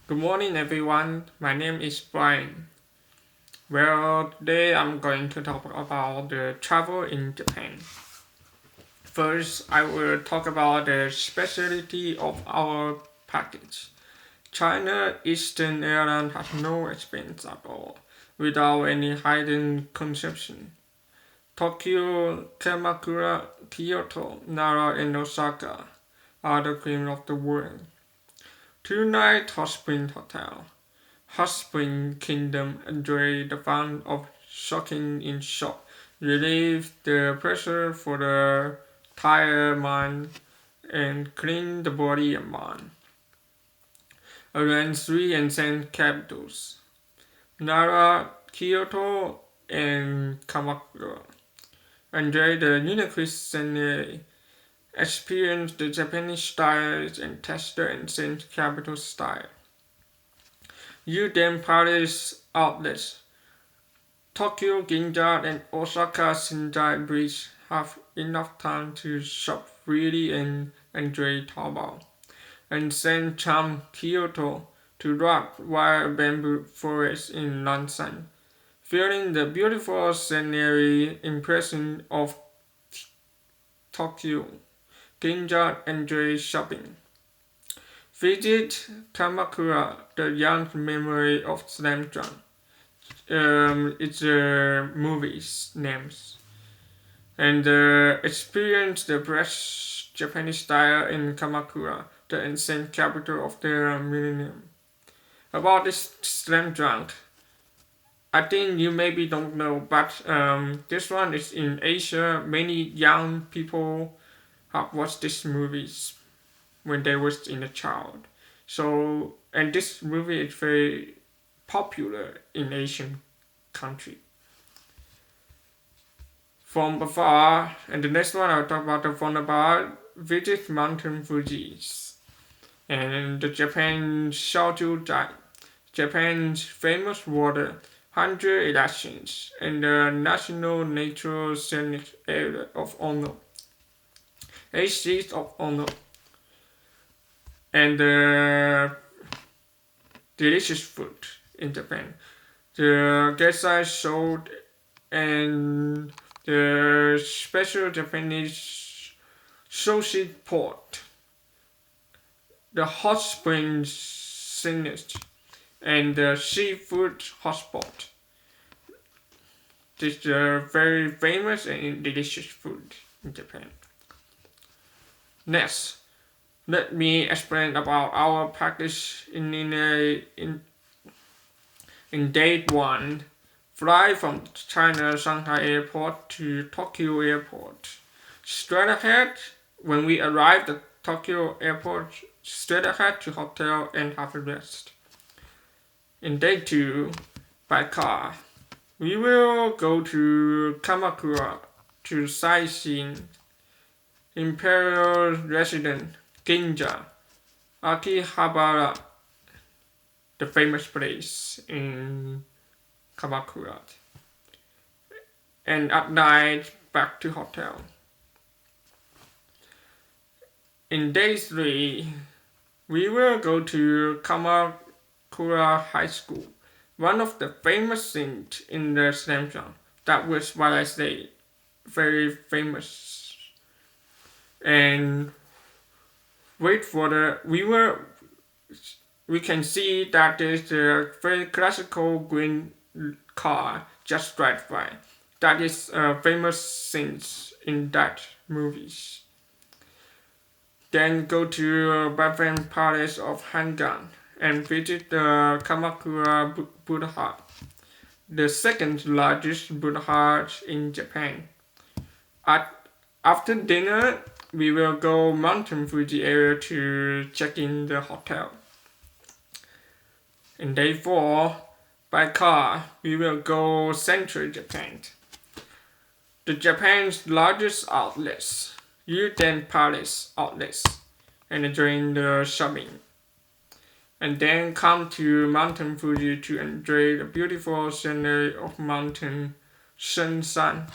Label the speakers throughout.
Speaker 1: Good morning, everyone. My name is Brian. Well, today I'm going to talk about the travel in Japan. First, I will talk about the specialty of our package. China Eastern Airlines has no expense at all, without any hidden consumption. Tokyo, Kamakura, Kyoto, Nara, and Osaka are the cream of the world. Two-night hot spring hotel. Hot Spring Kingdom enjoy the fun of soaking in shock, relieve the pressure for the tired mind, and clean the body and mind. Around three ancient capitals, Nara, Kyoto, and Kamakura. Enjoy the unique scenery, experience the Japanese styles, and test the ancient capital style. Uden Palace outlets. Tokyo Ginza and Osaka Shinjuku Bridge have enough time to shop freely and enjoy Taobao. And send Cham Kyoto to rock wild bamboo forest in Lansan, feeling the beautiful scenery impression of Tokyo. Ginza enjoy shopping. Visit Kamakura, the young memory of Slam Dunk. It's a movie's names and experience the fresh Japanese style in Kamakura, the ancient capital of the millennium. About this slam dunk, I think you maybe don't know, but this one is in Asia. Many young people have watched this movies when they was in a child. So and this movie is very popular in Asian country. From afar, and the next one I'll talk about the from afar, visit Mountain Fuji's and the Japan Shochu Dai, Japan's famous water, 100 elections, and the National Natural Scenic Area of Ono, 8 of Ono, and the delicious food in Japan. The geisha showed and the special Japanese sushi pot, the hot springs signage, and the seafood hotspot. This is very famous and delicious food in Japan. Next, let me explain about our package in date 1. Fly from China Shanghai Airport to Tokyo Airport. Straight ahead, when we arrive at Tokyo Airport, straight ahead to hotel and have a rest. In day 2, by car, we will go to Kamakura to sightseeing, Imperial Residence, Ginza, Akihabara, the famous place in Kamakura. And at night, back to hotel. In day 3, we will go to Kamakura High School, one of the famous things in the Slamshot. That was what I say, very famous. And wait for we can see that there's a very classical green car just right by. That is famous scenes in that movies. Then go to Buffalo Palace of Hangan and visit the Kamakura Buddha, the second largest Buddha in Japan. After dinner, we will go Mountain Fuji area to check in the hotel. In day 4, by car, we will go Central Japan. The Japan's largest outlets, Uden Palace outlets, and enjoying the shopping. And then come to Mountain Fuji to enjoy the beautiful scenery of Mountain Shensan.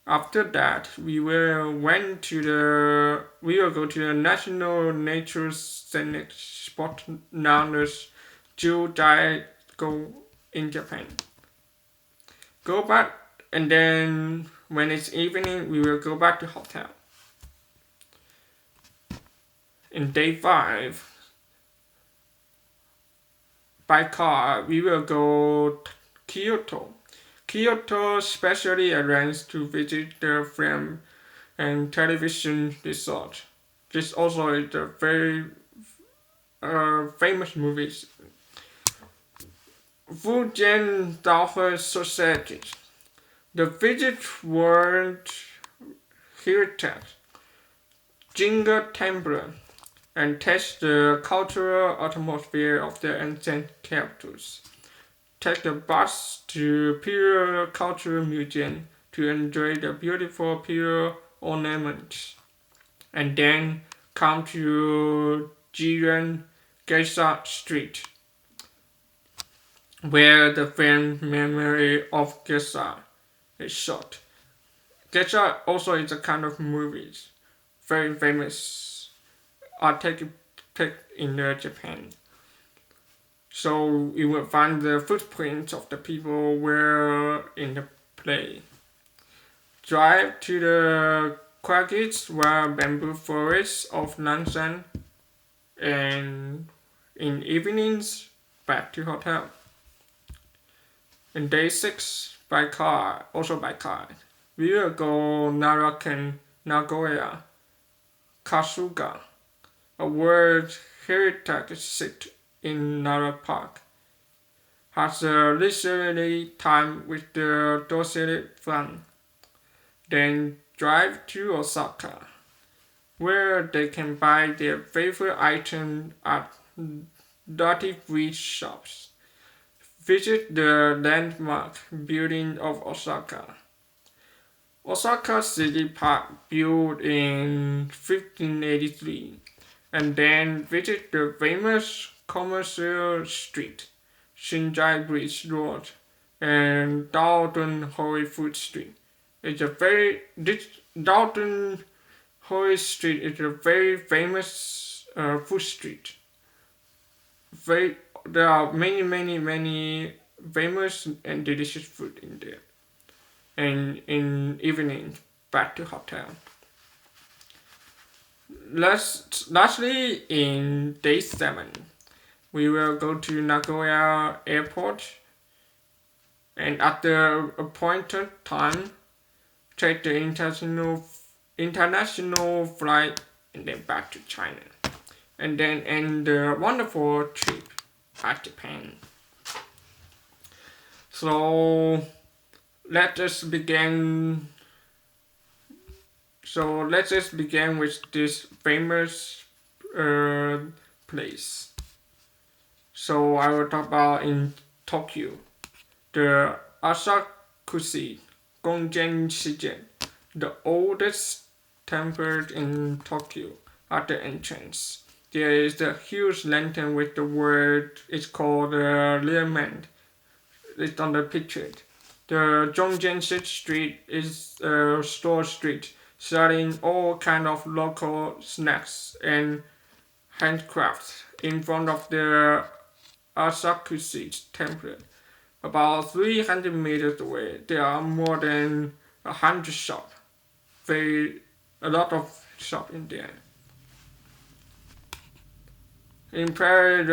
Speaker 1: After that, we will go to the National Nature Scenic Spot known as Judai go in Japan. Go back, and then when it's evening, we will go back to hotel. In day 5, by car, we will go Kyoto. Kyoto specially arranged to visit the film and television resort. This also is a very famous movie. Fujian Daohe Society. The Visit World Heritage, Jinga Temple, and test the cultural atmosphere of the ancient capitals. Take the bus to Pure Cultural Museum to enjoy the beautiful Pure ornaments, and then come to Jiren Geisha Street, where the film Memory of Geisha is shot. Geisha also is a kind of movies, very famous artistic in Japan. So you will find the footprints of the people were in the play. Drive to the Quagits where bamboo forests of Nanshan, and in evenings back to hotel. In day 6 by car, we will go Narakan, Nagoya, Kasuga, a World Heritage Site in Nara Park. Has a leisurely time with the docile fun. Then drive to Osaka, where they can buy their favorite item at duty-free shops. Visit the landmark building of Osaka. Osaka City Park built in 1583, and then visit the famous commercial street, Shinjai Bridge Road, and Dalton Holy Food Street. Dalton Holy Street is a very famous food street. There are many famous and delicious food in there. And in evening, back to hotel. Lastly, in day 7, we will go to Nagoya Airport, and at the appointed time, take the international flight and then back to China, and then end the wonderful trip at Japan. So let us begin. With this famous place. So I will talk about in Tokyo, the Asakusa Gongen Shigen, the oldest temple in Tokyo. At the entrance, there is the huge lantern with the word. It's called Learment. It's on the picture. The Jongjenshi Street is a store street selling all kind of local snacks and handcrafts in front of the Asakusa temple. About 300 meters away, there are more than 100 shops. A lot of shops in there. Imperial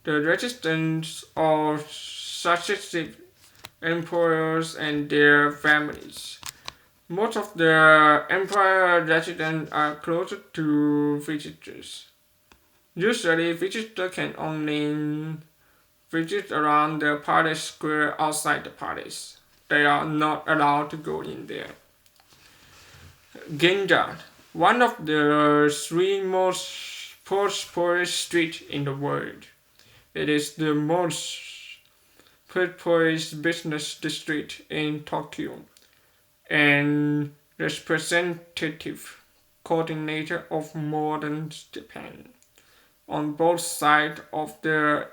Speaker 1: the residents of successive emperors and their families. Most of the empire residents are closer to visitors. Usually, visitors can only visit around the palace square outside the palace. They are not allowed to go in there. Ginza, one of the 3 most prosperous streets in the world. It is the most prosperous business district in Tokyo and representative coordinator of modern Japan. On both sides of the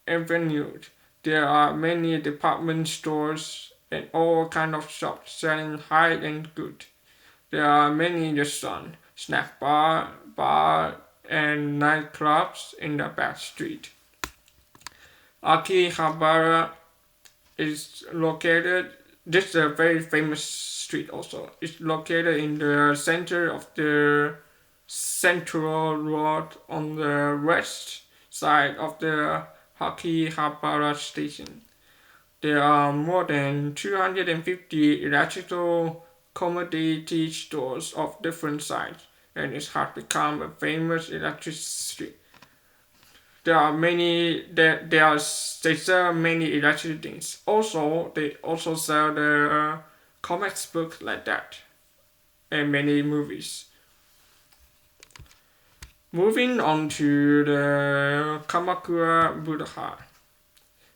Speaker 1: avenue, there are many department stores and all kinds of shops selling high-end goods. There are many restaurants, snack bar, and nightclubs in the back street. Akihabara is located. This is a very famous street also. It's located in the center of the Central Road on the west side of the Akihabara station. There are more than 250 electrical commodity stores of different sizes, and it has become a famous electricity. There are many. They sell many electric things. Also, they also sell the comics book like that, and many movies. Moving on to the Kamakura Buddha.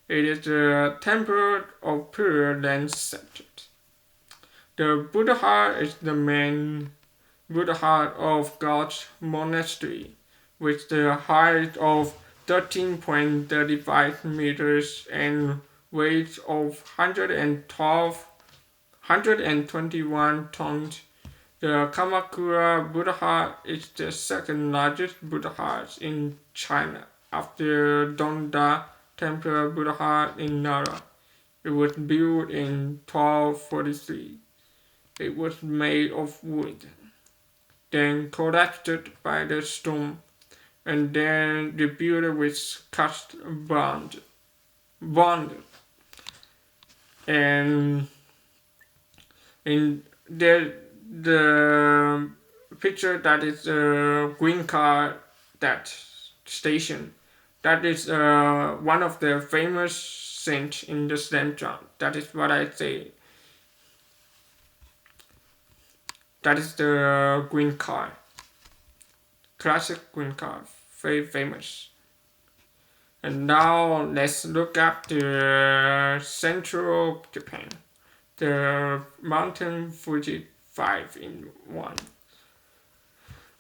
Speaker 1: It is the temple of pure land centered. The Buddha is the main Buddha of God's monastery, with the height of 13.35 meters and weight of 121 tons. The Kamakura Buddha is the second largest Buddha in China after Donda Temple Buddha in Nara. It was built in 1243. It was made of wood, then collapsed by the storm, and then rebuilt with cast bond. And in the picture that is a green car, that station, that is one of the famous saints in the Zen Chant. That is what I say. That is the green car. Classic green car. Very famous. And now let's look at the central Japan. The Mountain Fuji 5 in 1.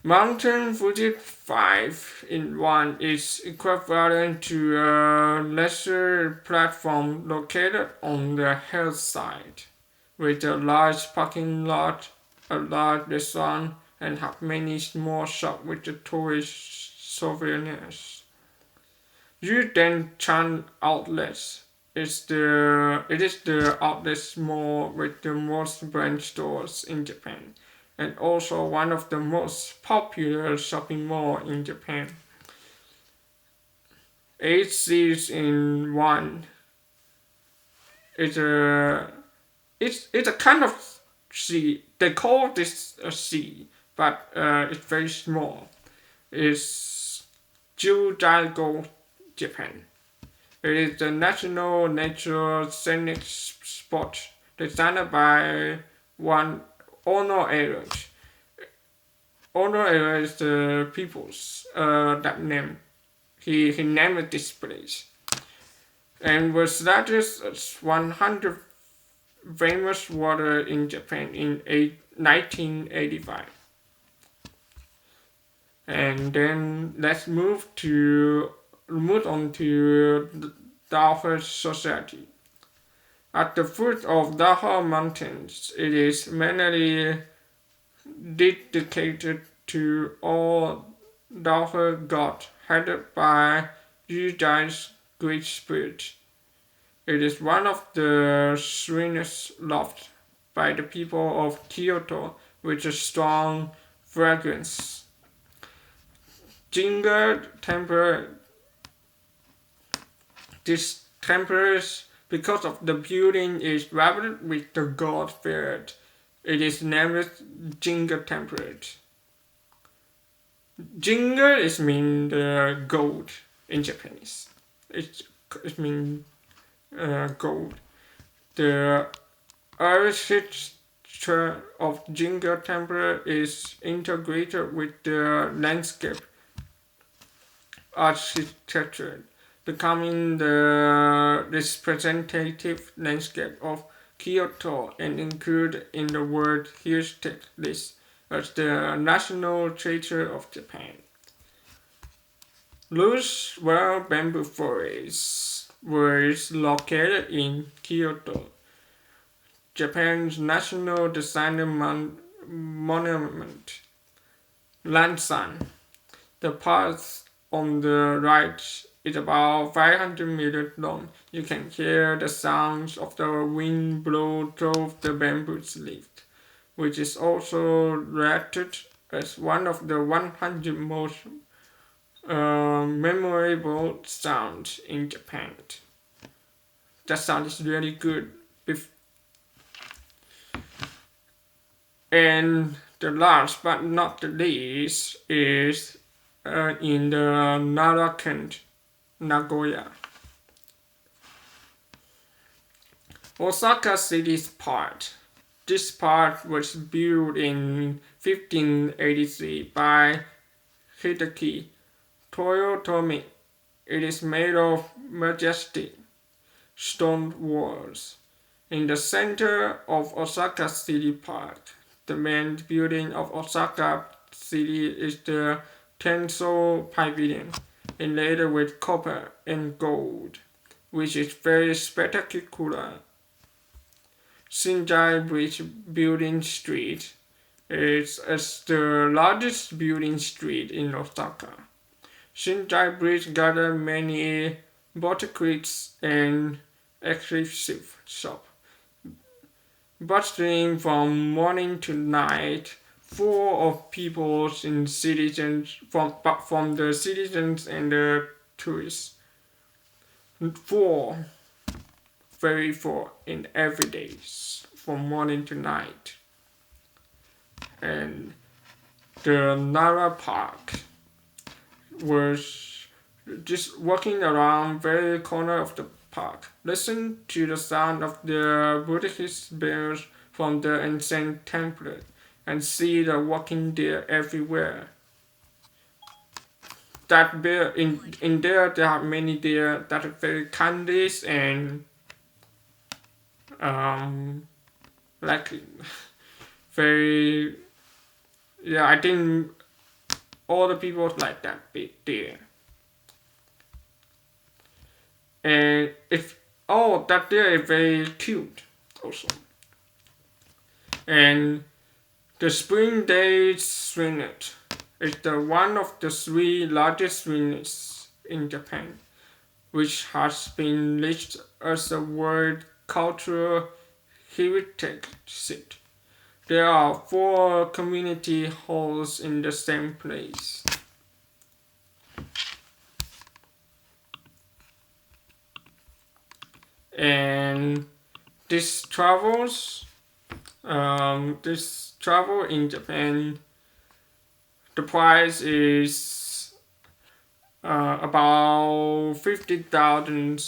Speaker 1: Mountain Fuji 5 in 1 is equivalent to a lesser platform located on the hillside, with a large parking lot, a large restaurant, and have many small shops with the tourist souvenirs. Yuden Chan Outlets it is the outlet mall with the most brand stores in Japan, and also one of the most popular shopping malls in Japan. 8 seats in 1. It's a kind of sea. They call this a sea, but it's very small. It's Jujaigo, Japan. It is the national natural scenic spot designed by one Ono Area. Ono Area is the people's that name. He named this place, and was rated as 100 famous water in Japan in 1985. And then let's move on to the Dahe Society. At the foot of Dahe Mountains, it is mainly dedicated to all Dahe gods, headed by Yujai's Great Spirit. It is one of the shrines loved by the people of Kyoto with a strong fragrance. Jinga Temple. This temple, because of the building is wrapped with the gold thread, it is named Jinga Temple. Jinga is mean gold in Japanese. It means gold. The architecture of Jinga Temple is integrated with the landscape architecture, becoming the representative landscape of Kyoto and included in the World Heritage List as the National Treasure of Japan. Loose wild bamboo forests was located in Kyoto. Japan's national design monument, Lansan. The path on the right is about 500 meters long. You can hear the sounds of the wind blow through the bamboo leaves, which is also rated as one of the 100 most memorable sounds in Japan. That sound is really good. And the last but not the least is in the Nara-Kent, Nagoya. Osaka City's part. This part was built in 1583 by Hideki Toyotomi. It is made of majestic stone walls. In the center of Osaka City Park, the main building of Osaka City is the Tensou Pavilion, inlaid with copper and gold, which is very spectacular. Shinjai Bridge Building Street is the largest building street in Osaka. Shinjai Bridge gathers many boutiques and exclusive shops, bustling from morning to night, full of people and citizens from the citizens and the tourists. Full, very full in every day, from morning to night. And the Nara Park was just walking around very corner of the park. Listen to the sound of the Buddhist bells from the ancient temple and see the walking deer everywhere. That bear in there are many deer that are very candies and like very I think all the people like that big deer. And that deer is very cute also. And the Spring Day Swinglet is the one of the 3 largest swinglets in Japan, which has been listed as a World Cultural Heritage Site. There are 4 community halls in the same place. And this travel in Japan, the price is about 50,000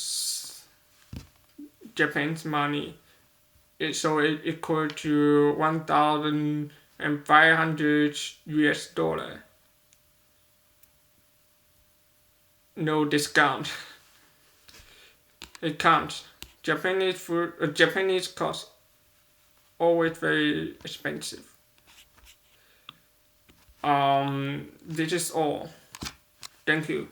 Speaker 1: Japanese money. So it equal to 1,500 US dollar. No discount. It counts. Japanese food, Japanese cost always very expensive. This is all. Thank you.